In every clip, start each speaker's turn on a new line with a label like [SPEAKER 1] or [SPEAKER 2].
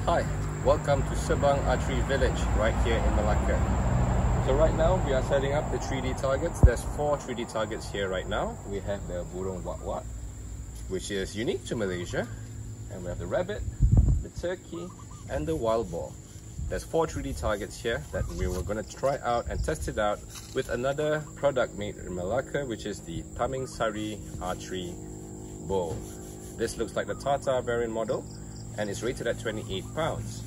[SPEAKER 1] Hi, welcome to Sebang Archery Village right here in Melaka. So right now we are setting up the 3D targets. There's 4 3D targets here right now. We have the burung wak-wak, which is unique to Malaysia, and we have the rabbit, the turkey and the wild boar. There's 4 3D targets here that we were going to try out and test it out with another product made in Melaka, which is the Archery Archery bow. This looks like the Tata variant model and it's rated at 28 pounds.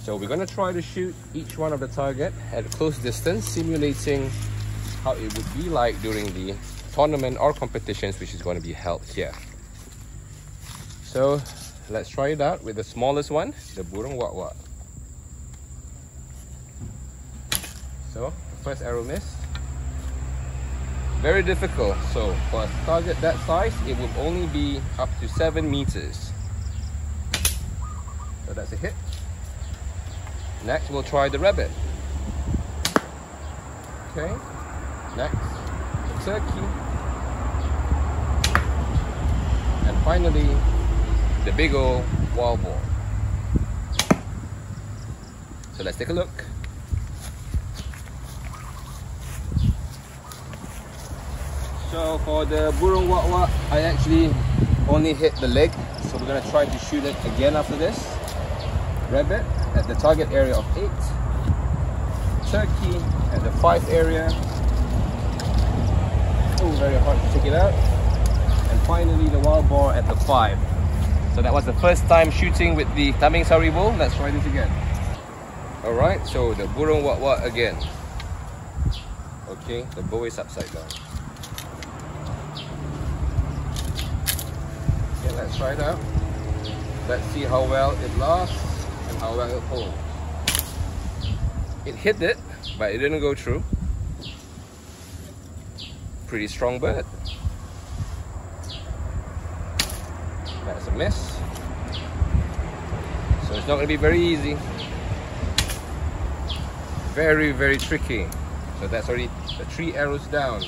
[SPEAKER 1] So we're going to try to shoot each one of the target at a close distance, simulating how it would be like during the tournament or competitions which is going to be held here. So let's try it out with the smallest one, the burung wak-wak. So the first arrow missed. Very difficult. So for a target that size, it will only be up to 7 meters. So that's a hit. Next we'll try the rabbit. Okay. Next, the turkey. And finally, the big old wild boar. So let's take a look. So for the burung wak-wak, I actually only hit the leg. So we're going to try to shoot it again after this. Rabbit at the target area of 8. Turkey at the 5 area. Oh, very hard to take it out. And finally the wild boar at the 5. So that was the first time shooting with the Archery bow. Let's try this again. Alright, so the burung wak-wak again. Okay, the bow is upside down. Okay, let's try it out. Let's see how well it lasts and how well it holds. It hit it, but it didn't go through. Pretty strong bird. That's a miss. So it's not going to be very easy. Very, very tricky. So that's already the 3 arrows down.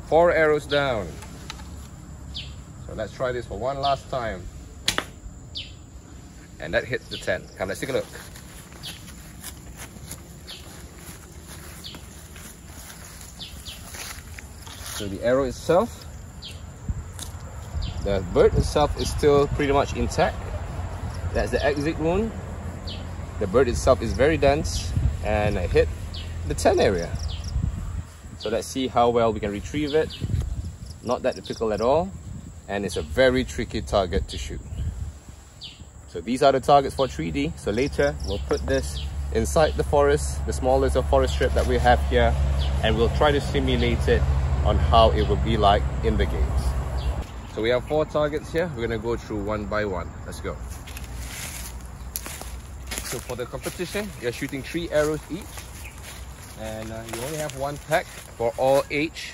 [SPEAKER 1] 4 arrows down. So let's try this for one last time. And that hits the 10. Come, let's take a look. So the arrow itself, the bird itself is still pretty much intact. That's the exit wound. The bird itself is very dense, and I hit the 10 area. So let's see how well we can retrieve it. Not that difficult at all, and it's a very tricky target to shoot. So these are the targets for 3D. So later we'll put this inside the forest, the small little forest strip that we have here, and we'll try to simulate it on how it will be like in the games. So we have 4 targets here. We're going to go through one by one. Let's go. So for the competition, you're shooting 3 arrows each, and you only have 1 pack for all age.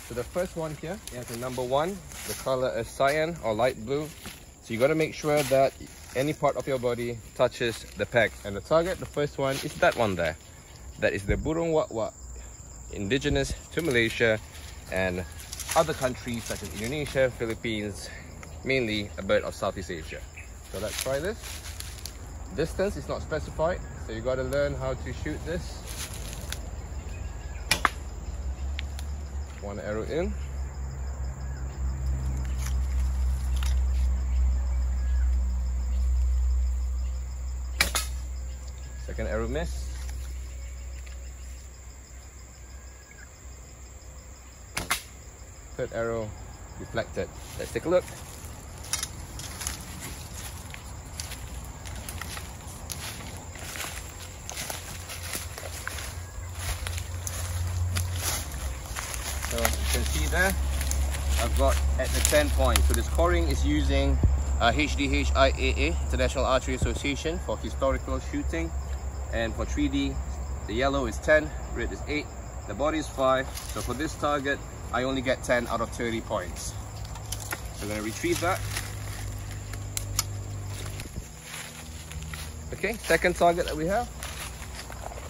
[SPEAKER 1] So the first one here is the number 1. The color is cyan or light blue. So you got to make sure that any part of your body touches the peg. And the target, the first one, is that one there. That is the burung wak-wak, indigenous to Malaysia and other countries such as Indonesia, Philippines, mainly a bird of Southeast Asia. So let's try this. Distance is not specified, so you got to learn how to shoot this. 1 arrow in. Second arrow miss. Third arrow deflected. Let's take a look. So you can see there, I've got at the 10 points. So the scoring is using hdhiaa, International Archery Association, for historical shooting. And for 3D, the yellow is 10, red is 8, the body is 5. So for this target, I only get 10 out of 30 points. So I'm going to retrieve that. Okay, second target that we have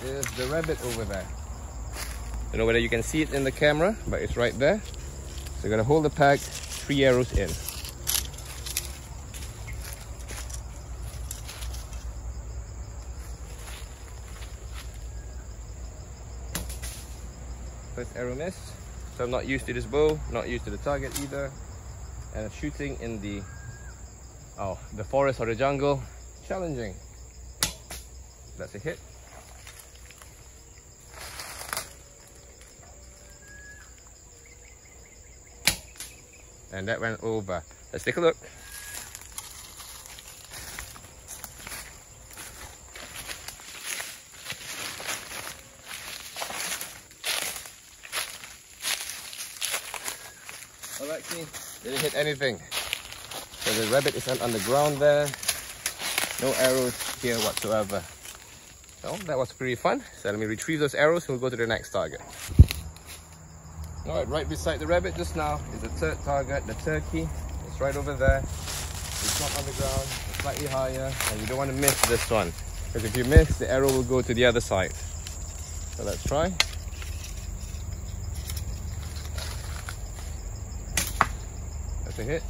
[SPEAKER 1] is the rabbit over there. I don't know whether you can see it in the camera, but it's right there. So you're going to hold the peg, 3 arrows in. First arrow missed. So I'm not used to this bow, not used to the target either. And I'm shooting in the forest or the jungle. Challenging. That's a hit. And that went over. Let's take a look. Well, actually, didn't hit anything. So the rabbit is on the ground there. No arrows here whatsoever. So that was pretty fun. So let me retrieve those arrows and we'll go to the next target. Alright, right beside the rabbit just now is the third target, the turkey. It's right over there. It's not on the ground, it's slightly higher, and you don't want to miss this one. Because if you miss, the arrow will go to the other side. So let's try. That's a hit.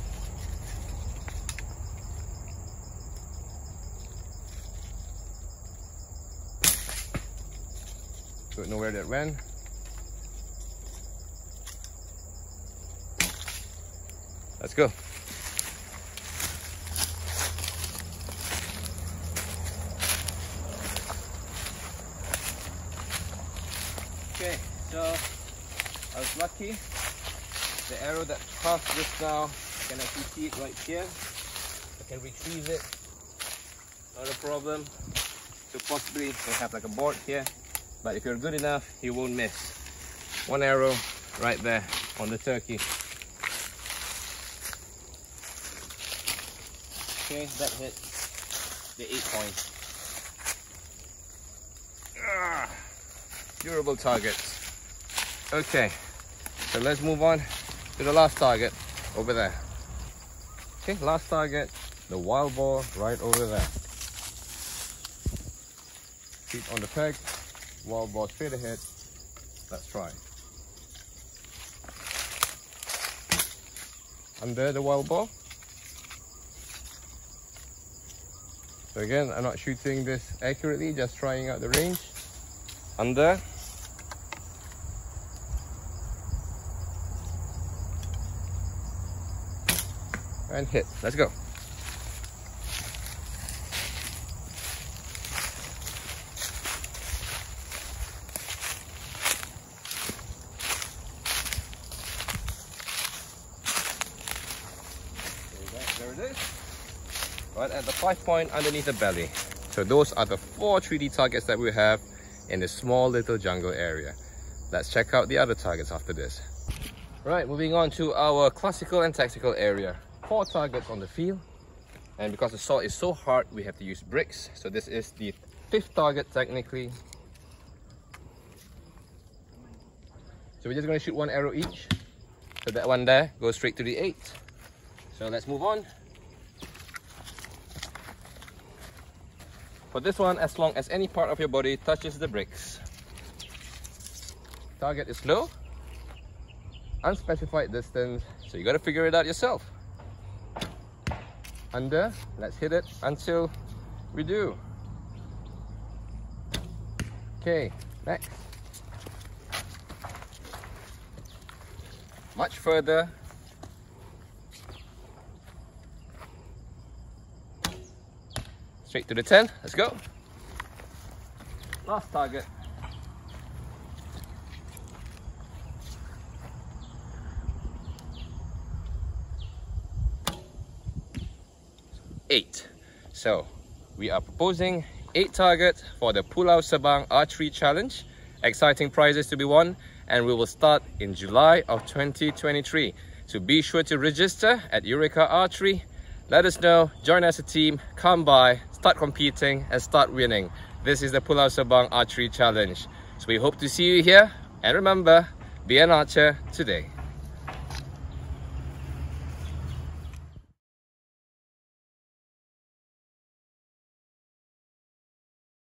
[SPEAKER 1] Don't know where that went. Let's go. Okay, so I was lucky. The arrow that passed just now, you can actually see it right here. I can retrieve it, not a problem. So possibly you can have like a board here, but if you're good enough, you won't miss. One arrow right there on the turkey. Okay, that hit the 8 points. Durable targets. Okay, so let's move on to the last target over there. Okay, last target, the wild boar right over there. Feet on the peg, wild boar straight ahead. Let's try. Under the wild boar. So again, I'm not shooting this accurately, just trying out the range. Under. And hit. Let's go. There it is. Right at the 5 point underneath the belly. So those are the 4 3D targets that we have in this small little jungle area. Let's check out the other targets after this. Right, moving on to our classical and tactical area. 4 targets on the field, and because the soil is so hard, we have to use bricks. So this is the 5th target technically. So we're just going to shoot 1 arrow each. So that one there goes straight to the 8. So let's move on. For this one, as long as any part of your body touches the bricks. Target is low, unspecified distance, so you got to figure it out yourself. Under, let's hit it until we do. Okay, next. Much further. Straight to the 10, let's go. Last target. Eight. So we are proposing 8 targets for the Pulau Sebang Archery Challenge. Exciting prizes to be won, and we will start in July of 2023. So be sure to register at Eureka Archery. Let us know, join as a team, come by, start competing and start winning. This is the Pulau Sebang Archery Challenge. So we hope to see you here, and remember, be an archer today.